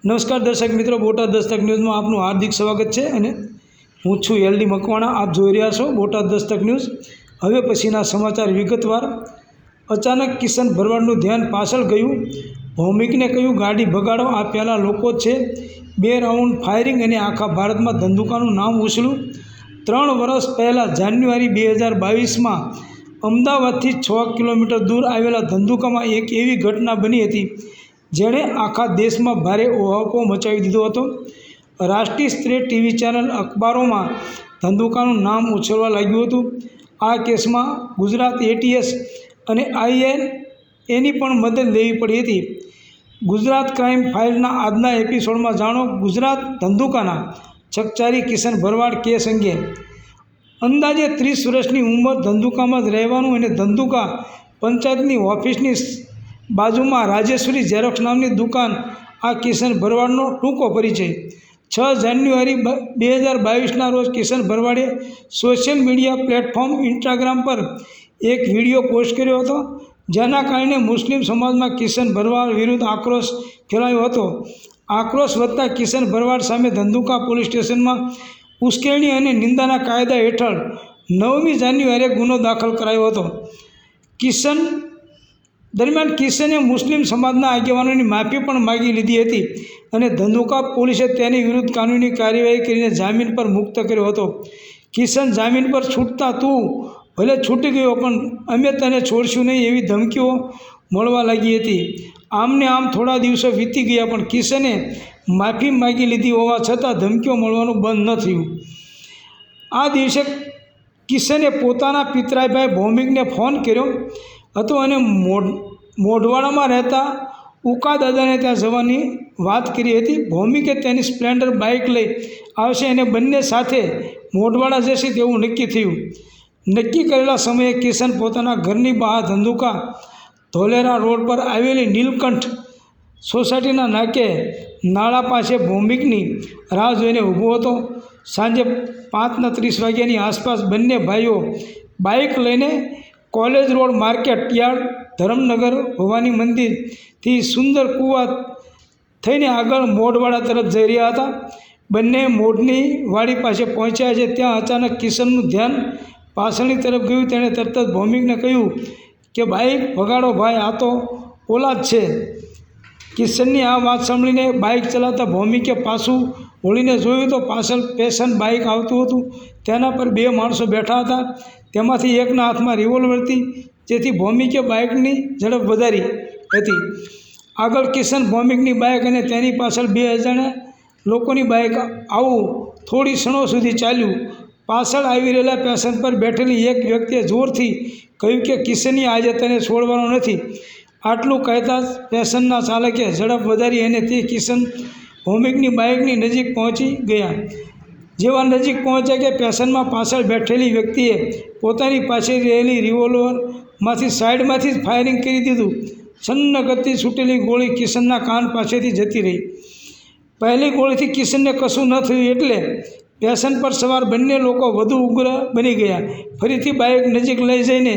નમસ્કાર દર્શક મિત્રો, બોટાદ દસ્તક ન્યૂઝમાં આપનું હાર્દિક સ્વાગત છે અને હું છું એલડી મકવાણા। આપ જોઈ રહ્યા છો બોટાદ દસ્તક ન્યૂઝ। હવે પછીના સમાચાર વિગતવાર। અચાનક કિશન ભરવાડનું ધ્યાન પાછળ ગયું। ભૌમિકને કહ્યું ગાડી ભગાડો, આ પહેલાં લોકો છે। 2 રાઉન્ડ ફાયરિંગ અને આખા ભારતમાં ધંધુકાનું નામ ઉછળ્યું। 3 વર્ષ પહેલાં જાન્યુઆરી 2022માં અમદાવાદથી 6 કિલોમીટર દૂર આવેલા ધંધુકામાં એક એવી ઘટના બની હતી જેણે આખા દેશમાં ભારે ઓહાપો મચાવી દીધો હતો। રાષ્ટ્રીય સ્તરે ટીવી ચેનલ, અખબારોમાં ધંધુકાનું નામ ઉછળવા લાગ્યું હતું। આ કેસમાં ગુજરાત એટીએસ અને INAની પણ મદદ લેવી પડી હતી। ગુજરાત ક્રાઇમ ફાઇલના આજના એપિસોડમાં જાણો ગુજરાત ધંધુકાના ચકચારી કિશન ભરવાડ કેસ અંગે। અંદાજે 30 વર્ષની ઉંમર, ધંધુકામાં જ રહેવાનું અને ધંધુકા પંચાયતની ઓફિસની બાજુમાં રાજેશ્વરી ઝેરોક્સ નામની દુકાન। આ કિશન ભરવાડનો ટૂંકો પરિચય। 6 જાન્યુઆરી 2022ના રોજ કિશન ભરવાડે સોશિયલ મીડિયા પ્લેટફોર્મ ઇન્સ્ટાગ્રામ પર એક વિડીયો પોસ્ટ કર્યો હતો, જેના કારણે મુસ્લિમ સમાજમાં કિશન ભરવાડ વિરુદ્ધ આક્રોશ ફેલાયો હતો। આક્રોશ વધતા કિશન ભરવાડ સામે ધંધુકા પોલીસ સ્ટેશનમાં ઉશ્કેરણી અને નિંદાના કાયદા હેઠળ 9મી જાન્યુઆરીએ ગુનો દાખલ કરાયો હતો। કિશને મુસ્લિમ સમાજના આગેવાનોની માફી પણ માગી લીધી હતી અને ધંધુકા પોલીસે તેની વિરુદ્ધ કાનૂની કાર્યવાહી કરીને જામીન પર મુક્ત કર્યો હતો। કિશન જામીન પર છૂટતા તું ભલે છૂટી ગયો, પણ અમે તને છોડશું નહીં એવી ધમકીઓ મળવા લાગી હતી। આમને આમ થોડા દિવસો વીતી ગયા, પણ કિશને માફી માગી લીધી હોવા છતાં ધમકીઓ મળવાનું બંધ ન થયું। આ દિવસે કિશને પોતાના પિતરાઈ ભૌમિકને ફોન કર્યો હતો અને મોઢવાડામાં રહેતા ઉકા દાદાને ત્યાં જવાની વાત કરી હતી। ભૌમિકે તેની સ્પ્લેન્ડર બાઇક લઈ આવશે અને બંને સાથે મોઢવાડા જશે તેવું નક્કી થયું। નક્કી કરેલા સમયે કિશન પોતાના ઘરની બહાર ધંધુકા ધોલેરા રોડ પર આવેલી નીલકંઠ સોસાયટીના નાકે નાળા પાસે ભૌમિકની રાહ જોઈને ઊભો હતો। સાંજે 5:30 વાગ્યાની આસપાસ બંને ભાઈઓ બાઇક લઈને college road, market yard, Dharamnagar Bhavani મંદિરથી સુંદર કુવા થઈને આગળ મોઢવાડા તરફ જઈ રહ્યા હતા। બંને મોઢની વાડી પાસે પહોંચ્યા છે ત્યાં અચાનક કિશનનું ધ્યાન પાછળની તરફ ગયું। તેણે તરત જ ભૌમિકને કહ્યું કે બાઇક ભગાડો ભાઈ, આ તો ઓલાદ છે। કિશનની આ વાત સાંભળીને બાઇક ચલાવતા ભૌમિકે પાછું વળીને જોયું તો પાછળ પેશન બાઇક આવતું હતું। તેના પર 2 માણસો બેઠા હતા। તેમાંથી એકના હાથમાં રિવોલ્વર હતી, જેથી ભૌમિકે બાઇકની ઝડપ વધારી હતી। આગળ કિશન ભૌમિકની બાઇક અને તેની પાછળ 2 અજાણ્યા લોકોની બાઇક આવું થોડી ક્ષણો સુધી ચાલ્યું। પાછળ આવી રહેલા પેશન પર બેઠેલી એક વ્યક્તિએ જોરથી કહ્યું કે કિશનની આજે તને છોડવાનો નથી। આટલું કહેતા જ પેશનના ચાલકે ઝડપ વધારી અને તે કિશન ભૌમિકની બાઇકની નજીક પહોંચી ગયા। જેવા નજીક પહોંચ્યા કે પેશનમાં પાછળ બેઠેલી વ્યક્તિએ પોતાની પાસે રહેલી રિવોલ્વરમાંથી સાઈડમાંથી જ ફાયરિંગ કરી દીધું। છન્ન ગતિ છૂટેલી ગોળી કિશનના કાન પાસેથી જતી રહી। પહેલી ગોળીથી કિશનને કશું ન થયું એટલે પેશન પર સવાર બંને લોકો વધુ ઉગ્ર બની ગયા। ફરીથી બાઇક નજીક લઈ જઈને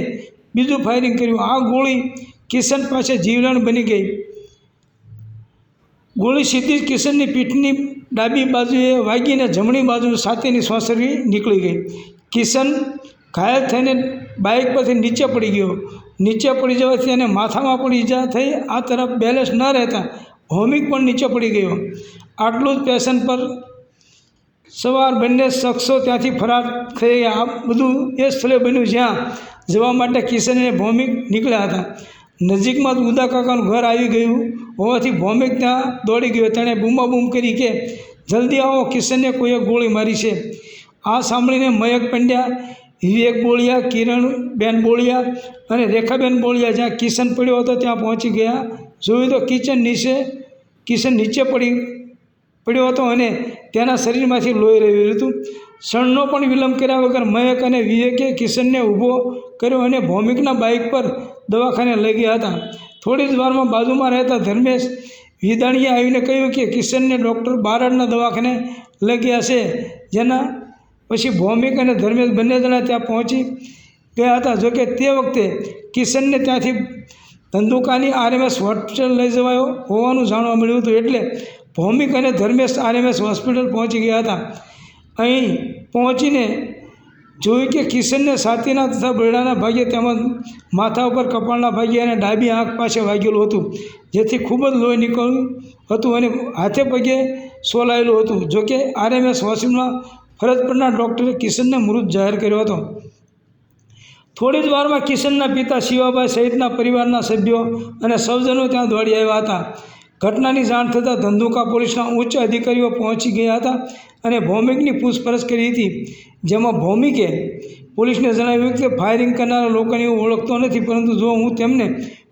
બીજું ફાયરિંગ કર્યું। આ ગોળી કિશન પાસે જીવલેણ બની ગઈ। ગોળી સીધી જ કિશનની પીઠની ડાબી બાજુએ વાગીને જમણી બાજુ છાતીની સોંસરી નીકળી ગઈ। કિશન ઘાયલ થઈને બાઇક પરથી નીચે પડી ગયો। નીચે પડી જવાથી એને માથામાં પણ ઈજા થઈ। આ તરફ બેલેન્સ ન રહેતા ભૌમિક પણ નીચે પડી ગયો। આટલું જ પેશન પર સવાર બંને શખ્સો ત્યાંથી ફરાર થઈ ગયા। આ બધું એ સ્થળે બન્યું જ્યાં જવા માટે કિશન અને ભૌમિક નીકળ્યા હતા। નજીકમાં જ ઉદા કાકાનું ઘર આવી ગયું હોવાથી ભૌમિક ત્યાં દોડી ગયો। તેણે બૂમાબૂમ કરી કે જલ્દી આવો, કિશનને કોઈએ ગોળી મારી છે। આ સાંભળીને મયંક પંડ્યા, વિવેક બોળિયા, કિરણબેન બોળિયા અને રેખાબેન બોળિયા જ્યાં કિશન પડ્યો હતો ત્યાં પહોંચી ગયા। જોયું તો કિશન નીચે પડ્યો હતો અને તેના શરીરમાંથી લોહી રહ્યું હતું। ક્ષણનો પણ વિલંબ કર્યા વગર મયંક અને વિવેકે કિશનને ઊભો કર્યો અને ભૌમિકના બાઇક પર દવાખાને લઈ ગયા હતા। થોડી જ વારમાં બાજુમાં રહેતા ધર્મેશ વિદાણીએ આવીને કહ્યું કે કિશનને ડૉક્ટર બારડના દવાખાને લઈ ગયા છે। જેના પછી ભૌમિક અને ધર્મેશ બંને જણા ત્યાં પહોંચી ગયા હતા। જોકે તે વખતે કિશનને ત્યાંથી ધંધુકાની આરએમએસ હોસ્પિટલ લઈ જવાયો હોવાનું જાણવા મળ્યું હતું, એટલે ભૌમિક અને ધર્મેશ આરએમએસ હોસ્પિટલ પહોંચી ગયા હતા. અહીં પહોંચીને જોયું કે કિશનને છાતીના તથા બરડાના ભાગે તેમજ માથા ઉપર કપાળના ભાગે અને ડાબી આંખ પાસે વાગેલું હતું, જેથી ખૂબ જ લોહી નીકળ્યું હતું અને હાથે પગે સોલાયેલું હતું. જોકે આરએમએસ હોસ્પિટલમાં ફરજ પરના ડૉક્ટરે કિશનને મૃત જાહેર કર્યો હતો. થોડી જ વારમાં કિશનના પિતા શિવાભાઈ સહિતના પરિવારના સભ્યો અને સૌજનો ત્યાં દોડી આવ્યા હતા. ઘટનાની જાણ થતાં ધંધુકા પોલીસના ઉચ્ચ અધિકારીઓ પહોંચી ગયા હતા અને ભૌમિકની પૂછપરછ કરી હતી, જેમાં ભૌમિકે પોલીસને જણાવ્યું કે ફાયરિંગ કરનારા લોકોને હું ઓળખતો નથી, પરંતુ જો હું તેમને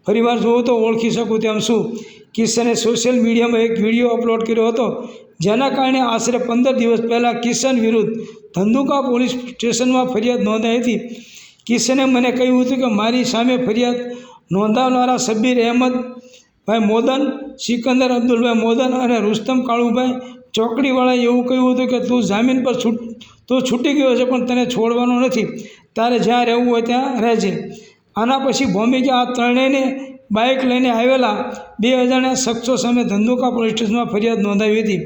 ફરીવાર જોઉં તો ઓળખી શકું તેમ છું. કિશને સોશિયલ મીડિયામાં એક વિડીયો અપલોડ કર્યો હતો, જેના કારણે આશરે 15 દિવસ પહેલાં કિશન વિરુદ્ધ ધંધુકા પોલીસ સ્ટેશનમાં ફરિયાદ નોંધાઈ હતી. કિશને મને કહ્યું હતું કે મારી સામે ફરિયાદ નોંધાવનારા શબ્બીર અહેમદભાઈ મોદન, સિકંદર અબ્દુલભાઈ મોદન અને રુસ્તમ કાળુભાઈ ચોકડીવાળાએ એવું કહ્યું હતું કે તું જામીન પર છૂટી ગયો છે, પણ તને છોડવાનો નથી, તારે જ્યાં રહેવું હોય ત્યાં રહેજે. આના પછી ભૌમિકે આ ત્રણેયને બાઇક લઈને આવેલા 2 અજાણ્યા શખ્સો સામે ધંધુકા પોલીસ સ્ટેશનમાં ફરિયાદ નોંધાવી હતી.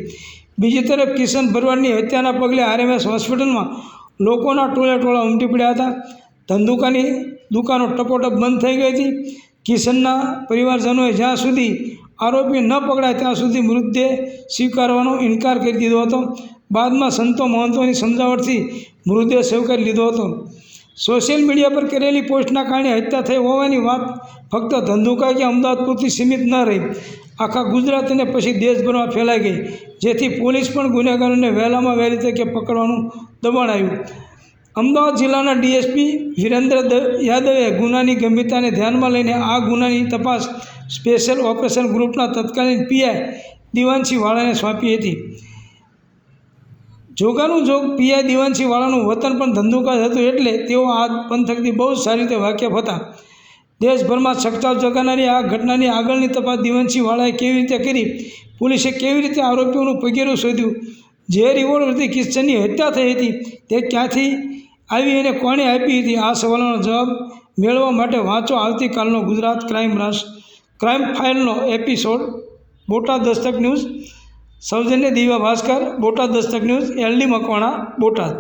બીજી તરફ કિશન ભરવાડની હત્યાના પગલે આરએમએસ હોસ્પિટલમાં લોકોના ટોળા ઉમટી પડ્યા હતા. ધંધુકાની દુકાનો ટપોટપ બંધ થઈ ગઈ હતી. કિશનના પરિવારજનોએ જ્યાં સુધી આરોપી ન પકડાય ત્યાં સુધી મૃતદેહ સ્વીકારવાનો ઇનકાર કરી દીધો હતો. બાદમાં સંતો મહંતોની સમજાવટથી મૃતદેહ સ્વીકારી લીધો હતો. સોશિયલ મીડિયા પર કરેલી પોસ્ટના કારણે હત્યા થઈ હોવાની વાત ફક્ત ધંધુકા કે અમદાવાદ પૂરતી સીમિત ન રહી, આખા ગુજરાત અને પછી દેશભરમાં ફેલાઈ ગઈ, જેથી પોલીસ પણ ગુનેગારોને વહેલામાં વહેલી તકે પકડવાનું દબાણ આવ્યું. અમદાવાદ જિલ્લાના ડીએસપી વિરેન્દ્ર યાદવે ગુનાની ગંભીરતાને ધ્યાનમાં લઈને આ ગુનાની તપાસ સ્પેશિયલ ઓપરેશન ગ્રુપના તત્કાલીન પીઆઈ દિવાનસિંહ વાળાને સોંપી હતી. જોગાનું જોગ પીઆઈ દિવાનસિંહ વાળાનું વતન પણ ધંધુકા હતું, એટલે તેઓ આ પંથકથી બહુ સારી રીતે વાકેફ હતા. દેશભરમાં ચકચાર જગાડનારી આ ઘટનાની આગળની તપાસ દિવાનસિંહ વાળાએ કેવી રીતે કરી, પોલીસે કેવી રીતે આરોપીઓનું પગેરું શોધ્યું, જે રિવોલ્વરથી કિશનની હત્યા થઈ હતી તે ક્યાંથી આવી અને કોણે આપી હતી, આ સવાલોનો જવાબ મેળવવા માટે વાંચો આવતીકાલનો ગુજરાત ક્રાઇમ ફાઇલનો એપિસોડ. બોટાદ દસ્તક ન્યૂઝ, સૌજન્ય દિવ્યા ભાસ્કર, બોટાદ દસ્તક ન્યૂઝ, LD મકવાણા, બોટાદ.